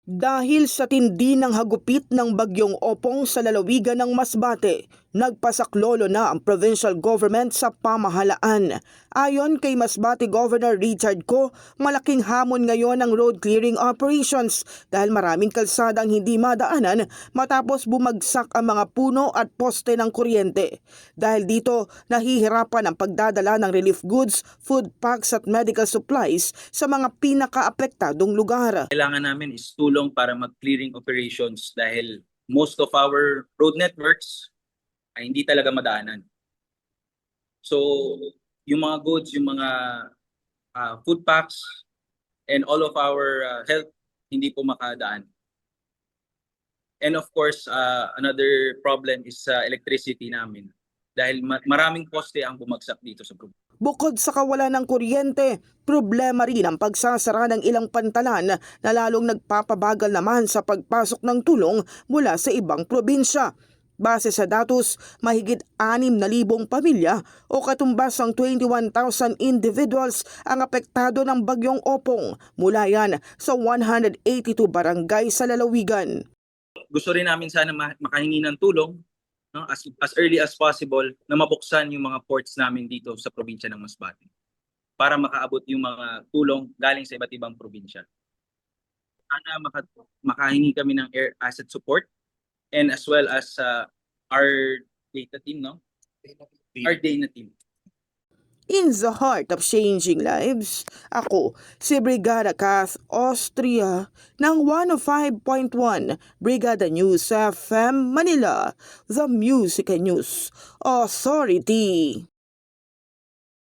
Dahil sa tindi ng hagupit ng bagyong Opong sa lalawigan ng Masbate, nagpasaklolo na ang provincial government sa pamahalaan. Ayon kay Masbate Governor Richard Ko, malaking hamon ngayon ang road clearing operations dahil maraming kalsadang hindi madaanan matapos bumagsak ang mga puno at poste ng kuryente. Dahil dito, nahihirapan ang pagdadala ng relief goods, food packs at medical supplies sa mga pinakaapektadong lugar. Kailangan namin is tulong para mag-clearing operations dahil most of our road networks ay hindi talaga madaanan. So, yung mga goods, yung mga food packs, and all of our health, hindi po makadaan. And of course, another problem is electricity namin dahil maraming poste ang bumagsak dito sa probinsya. Bukod sa kawalan ng kuryente, problema rin ang pagsasara ng ilang pantalan na lalong nagpapabagal naman sa pagpasok ng tulong mula sa ibang probinsya. Base sa datos, mahigit 6,000 pamilya o katumbas ng 21,000 individuals ang apektado ng bagyong Opong, mula yan sa 182 barangay sa lalawigan. Gusto rin namin sana makahingi ng tulong, no, as early as possible na mabuksan yung mga ports namin dito sa probinsya ng Masbate para makaabot yung mga tulong galing sa iba't ibang probinsya. Sana makahingi kami ng air asset support and as well as our data team, no? Our data team. In the heart of changing lives, ako si Brigada Kath Austria ng 105.1 Brigada News FM Manila, the Music and News Authority.